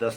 10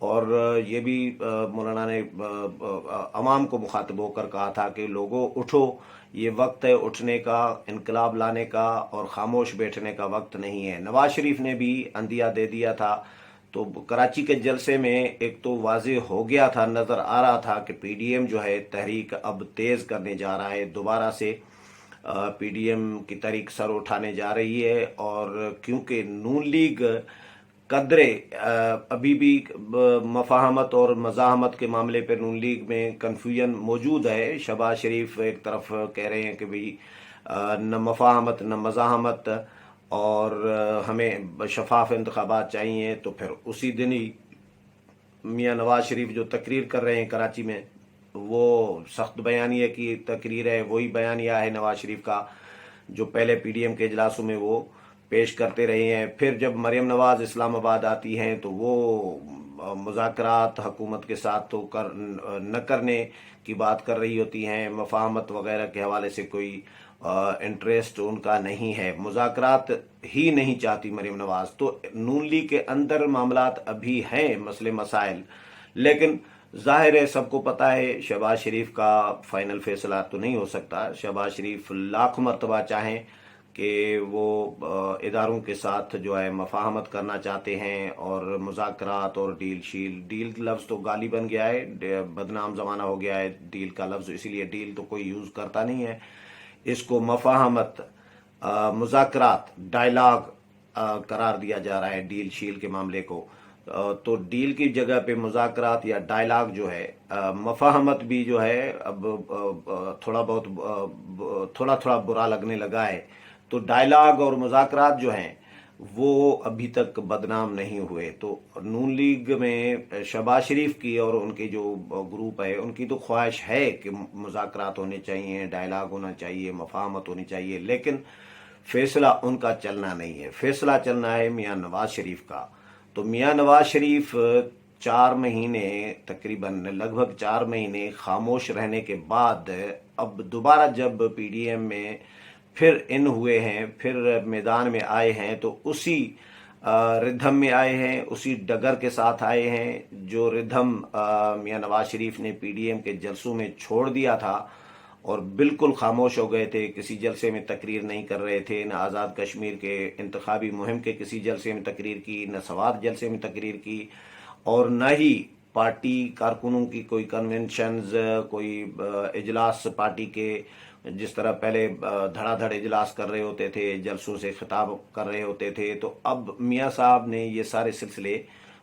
اور یہ بھی مولانا نے عوام کو مخاطب ہو کر کہا تھا کہ لوگوں اٹھو، یہ وقت ہے اٹھنے کا، انقلاب لانے کا، اور خاموش بیٹھنے کا وقت نہیں ہے۔ نواز شریف نے بھی عندیہ دے دیا تھا، تو کراچی کے جلسے میں ایک تو واضح ہو گیا تھا، نظر آ رہا تھا کہ پی ڈی ایم جو ہے تحریک اب تیز کرنے جا رہا ہے، دوبارہ سے پی ڈی ایم کی تحریک سر اٹھانے جا رہی ہے۔ اور کیونکہ نون لیگ قدرے ابھی بھی مفاہمت اور مزاحمت کے معاملے پہ نون لیگ میں کنفیوژن موجود ہے۔ شہباز شریف ایک طرف کہہ رہے ہیں کہ بھئی نہ مفاہمت نہ مزاحمت، اور ہمیں شفاف انتخابات چاہیے، تو پھر اسی دن ہی میاں نواز شریف جو تقریر کر رہے ہیں کراچی میں، وہ سخت بیانیے کی تقریر ہے، وہی بیانیہ ہے نواز شریف کا جو پہلے پی ڈی ایم کے اجلاسوں میں وہ پیش کرتے رہے ہیں۔ پھر جب مریم نواز اسلام آباد آتی ہیں تو وہ مذاکرات حکومت کے ساتھ تو نہ کرنے کی بات کر رہی ہوتی ہیں، مفاہمت وغیرہ کے حوالے سے کوئی انٹرسٹ ان کا نہیں ہے، مذاکرات ہی نہیں چاہتی مریم نواز۔ تو نون لیگ کے اندر معاملات ابھی ہیں، مسئلے مسائل، لیکن ظاہر ہے سب کو پتہ ہے شہباز شریف کا فائنل فیصلہ تو نہیں ہو سکتا۔ شہباز شریف لاکھ مرتبہ چاہیں کہ وہ اداروں کے ساتھ جو ہے مفاہمت کرنا چاہتے ہیں، اور مذاکرات اور ڈیل لفظ تو گالی بن گیا ہے، بدنام زمانہ ہو گیا ہے ڈیل کا لفظ، اسی لیے ڈیل تو کوئی یوز کرتا نہیں ہے، اس کو مفاہمت، مذاکرات، ڈائلاگ قرار دیا جا رہا ہے ڈیل شیل کے معاملے کو۔ تو ڈیل کی جگہ پہ مذاکرات یا ڈائلاگ جو ہے، مفاہمت بھی جو ہے اب تھوڑا تھوڑا برا لگنے لگا ہے۔ تو ڈائلاگ اور مذاکرات جو ہیں وہ ابھی تک بدنام نہیں ہوئے۔ تو نون لیگ میں شہباز شریف کی اور ان کے جو گروپ ہے ان کی تو خواہش ہے کہ مذاکرات ہونے چاہیے، ڈائلاگ ہونا چاہیے، مفاہمت ہونی چاہیے، لیکن فیصلہ ان کا چلنا نہیں ہے، فیصلہ چلنا ہے میاں نواز شریف کا۔ تو میاں نواز شریف 4 مہینے، تقریباً لگ بھگ 4 مہینے خاموش رہنے کے بعد اب دوبارہ جب پی ڈی ایم میں پھر ان ہوئے ہیں، پھر میدان میں آئے ہیں، تو اسی ردھم میں آئے ہیں، اسی ڈگر کے ساتھ آئے ہیں جو ردھم میاں نواز شریف نے پی ڈی ایم کے جلسوں میں چھوڑ دیا تھا، اور بالکل خاموش ہو گئے تھے، کسی جلسے میں تقریر نہیں کر رہے تھے، نہ آزاد کشمیر کے انتخابی مہم کے کسی جلسے میں تقریر کی، نہ سوات جلسے میں تقریر کی، اور نہ ہی پارٹی کارکنوں کی کوئی کنونشنز، کوئی اجلاس پارٹی کے جس طرح پہلے دھڑا دھڑ اجلاس کر رہے ہوتے تھے، جلسوں سے خطاب کر رہے ہوتے تھے، تو اب میاں صاحب نے یہ سارے سلسلے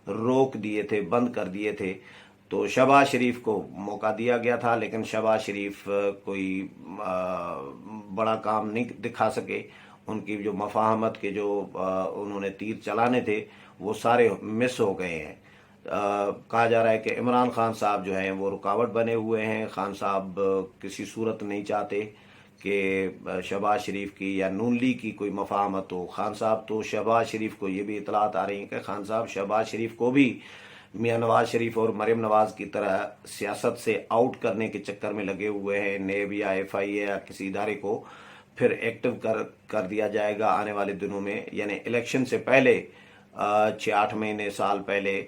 روک دیے تھے، بند کر دیے تھے۔ تو شہباز شریف کو موقع دیا گیا تھا، لیکن شہباز شریف کوئی بڑا کام نہیں دکھا سکے، ان کی جو مفاہمت کے جو انہوں نے تیر چلانے تھے وہ سارے مس ہو گئے ہیں۔ کہا جا رہا ہے کہ عمران خان صاحب جو ہیں وہ رکاوٹ بنے ہوئے ہیں، خان صاحب کسی صورت نہیں چاہتے کہ شہباز شریف کی یا نون لیگ کی کوئی مفاہمت ہو۔ خان صاحب تو شہباز شریف کو، یہ بھی اطلاعات آ رہی ہیں کہ خان صاحب شہباز شریف کو بھی میاں نواز شریف اور مریم نواز کی طرح سیاست سے آؤٹ کرنے کے چکر میں لگے ہوئے ہیں، نیب یا ایف آئی اے یا کسی ادارے کو پھر ایکٹیو کر دیا جائے گا آنے والے دنوں میں، یعنی الیکشن سے پہلے 6-8 مہینے، سال پہلے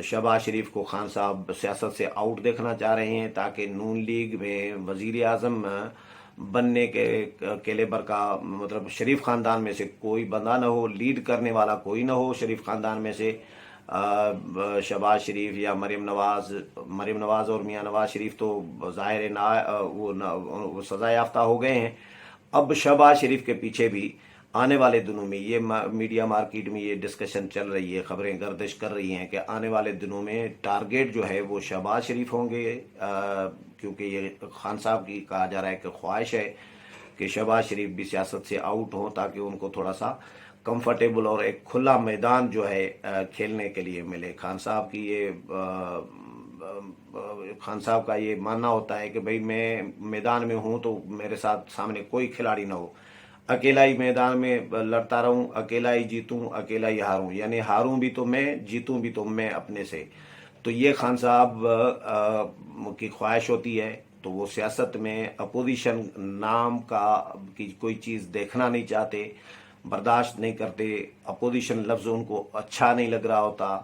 شہباز شریف کو خان صاحب سیاست سے آؤٹ دیکھنا چاہ رہے ہیں، تاکہ نون لیگ میں وزیر اعظم بننے کے کیلیبر کا، مطلب شریف خاندان میں سے کوئی بندہ نہ ہو، لیڈ کرنے والا کوئی نہ ہو شریف خاندان میں سے، شہباز شریف یا مریم نواز اور میاں نواز شریف تو ظاہر وہ سزا یافتہ ہو گئے ہیں۔ اب شہباز شریف کے پیچھے بھی آنے والے دنوں میں، یہ میڈیا مارکیٹ میں یہ ڈسکشن چل رہی ہے، خبریں گردش کر رہی ہیں کہ آنے والے دنوں میں ٹارگیٹ جو ہے وہ شہباز شریف ہوں گے، کیونکہ یہ خان صاحب کی کہا جا رہا ہے کہ خواہش ہے کہ شہباز شریف بھی سیاست سے آؤٹ ہوں، تاکہ ان کو تھوڑا سا کمفرٹیبل اور ایک کھلا میدان جو ہے کھیلنے کے لیے ملے۔ خان صاحب کا یہ ماننا ہوتا ہے کہ بھئی میں میدان میں ہوں تو میرے ساتھ سامنے کوئی کھلاڑی نہ ہو، اکیلا ہی میدان میں لڑتا رہوں، اکیلا ہی جیتوں، اکیلا ہی ہاروں، یعنی ہاروں بھی تو میں، جیتوں بھی تو میں اپنے سے۔ تو یہ خان صاحب کی خواہش ہوتی ہے، تو وہ سیاست میں اپوزیشن نام کی کوئی چیز دیکھنا نہیں چاہتے، برداشت نہیں کرتے، اپوزیشن لفظ ان کو اچھا نہیں لگ رہا ہوتا۔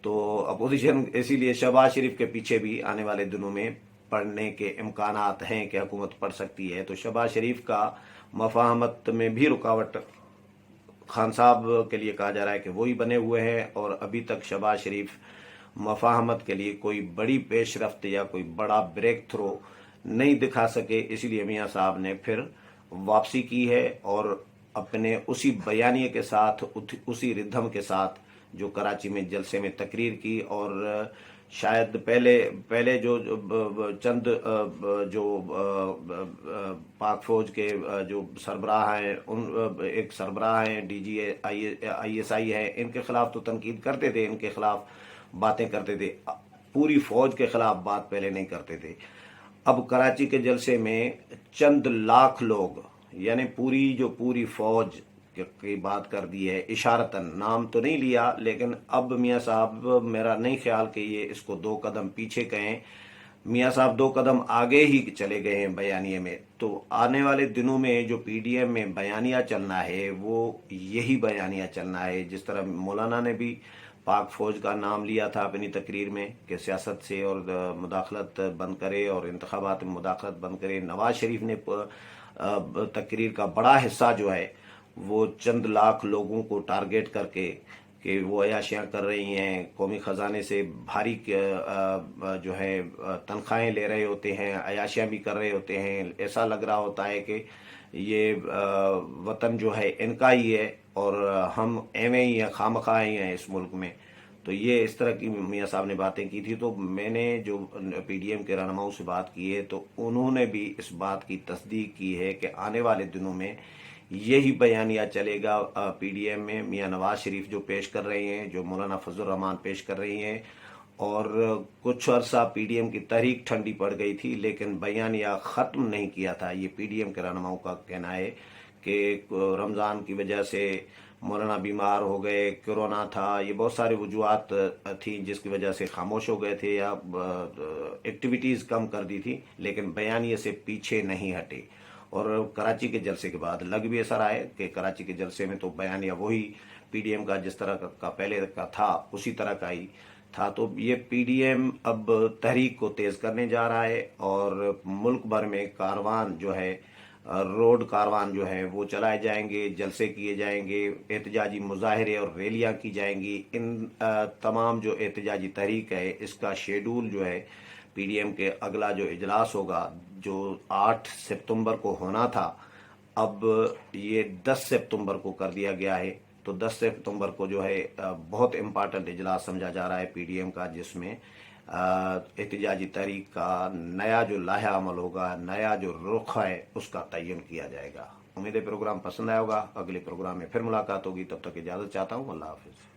تو اپوزیشن اسی لیے شہباز شریف کے پیچھے بھی آنے والے دنوں میں پڑنے کے امکانات ہیں کہ حکومت پڑ سکتی ہے. تو شہباز شریف کا مفاہمت میں بھی رکاوٹ خان صاحب کے لیے کہا جا رہا ہے کہ وہی بنے ہوئے ہیں، اور ابھی تک شہباز شریف مفاہمت کے لیے کوئی بڑی پیش رفت یا کوئی بڑا بریک تھرو نہیں دکھا سکے. اسی لیے میاں صاحب نے پھر واپسی کی ہے، اور اپنے اسی بیانیے کے ساتھ، اسی ردھم کے ساتھ جو کراچی میں جلسے میں تقریر کی. اور شاید پہلے جو چند جو پاک فوج کے جو سربراہ ہیں، ایک سربراہ ہیں D G I S I ہے، ان کے خلاف تو تنقید کرتے تھے، ان کے خلاف باتیں کرتے تھے، پوری فوج کے خلاف بات پہلے نہیں کرتے تھے. اب کراچی کے جلسے میں چند لاکھ لوگ، یعنی پوری فوج کی بات کر دی ہے، اشارتاً نام تو نہیں لیا، لیکن اب میاں صاحب، میرا نہیں خیال کہ یہ اس کو 2 قدم پیچھے کہیں، میاں صاحب 2 قدم آگے ہی چلے گئے ہیں بیانیے میں. تو آنے والے دنوں میں جو پی ڈی ایم میں بیانیہ چلنا ہے وہ یہی بیانیہ چلنا ہے. جس طرح مولانا نے بھی پاک فوج کا نام لیا تھا اپنی تقریر میں کہ سیاست سے اور مداخلت بند کرے اور انتخابات میں مداخلت بند کرے. نواز شریف نے تقریر کا بڑا حصہ جو ہے وہ چند لاکھ لوگوں کو ٹارگیٹ کر کے کہ وہ عیاشیاں کر رہی ہیں، قومی خزانے سے بھاری جو ہے تنخواہیں لے رہے ہوتے ہیں، عیاشیاں بھی کر رہے ہوتے ہیں. ایسا لگ رہا ہوتا ہے کہ یہ وطن جو ہے ان کا ہی ہے، اور ہم ایویں ہی ہیں، خواہ ہی ہیں اس ملک میں. تو یہ اس طرح کی میاں صاحب نے باتیں کی تھی. تو میں نے جو پی ڈی ایم کے رہنماؤں سے بات کی ہے تو انہوں نے بھی اس بات کی تصدیق کی ہے کہ آنے والے دنوں میں یہی بیانیہ چلے گا پی ڈی ایم میں. میاں نواز شریف جو پیش کر رہے ہیں، جو مولانا فضل الرحمان پیش کر رہی ہیں، اور کچھ عرصہ پی ڈی ایم کی تحریک ٹھنڈی پڑ گئی تھی لیکن بیانیہ ختم نہیں کیا تھا. یہ پی ڈی ایم کے رہنماؤں کا کہنا ہے کہ رمضان کی وجہ سے مولانا بیمار ہو گئے، کرونا تھا، یہ بہت سارے وجوہات تھیں جس کی وجہ سے خاموش ہو گئے تھے یا ایکٹیویٹیز کم کر دی تھی، لیکن بیانیے سے پیچھے نہیں ہٹے. اور کراچی کے جلسے کے بعد لگ بھی ایسا رہا ہے کہ کراچی کے جلسے میں تو بیانیہ وہی پی ڈی ایم کا جس طرح کا پہلے کا تھا اسی طرح کا ہی تھا. تو یہ پی ڈی ایم اب تحریک کو تیز کرنے جا رہا ہے، اور ملک بھر میں کاروان جو ہے، روڈ کاروان جو ہے وہ چلائے جائیں گے، جلسے کیے جائیں گے، احتجاجی مظاہرے اور ریلیاں کی جائیں گی. ان تمام جو احتجاجی تحریک ہے اس کا شیڈول جو ہے پی ڈی ایم کے اگلا جو اجلاس ہوگا، جو 8 ستمبر کو ہونا تھا، اب یہ 10 ستمبر کو کر دیا گیا ہے. تو 10 ستمبر کو جو ہے بہت امپارٹنٹ اجلاس سمجھا جا رہا ہے پی ڈی ایم کا، جس میں احتجاجی تحریک کا نیا جو لائحہ عمل ہوگا، نیا جو رخ ہے اس کا تعین کیا جائے گا. امید ہے پروگرام پسند آیا ہوگا. اگلے پروگرام میں پھر ملاقات ہوگی، تب تک اجازت چاہتا ہوں. اللہ حافظ.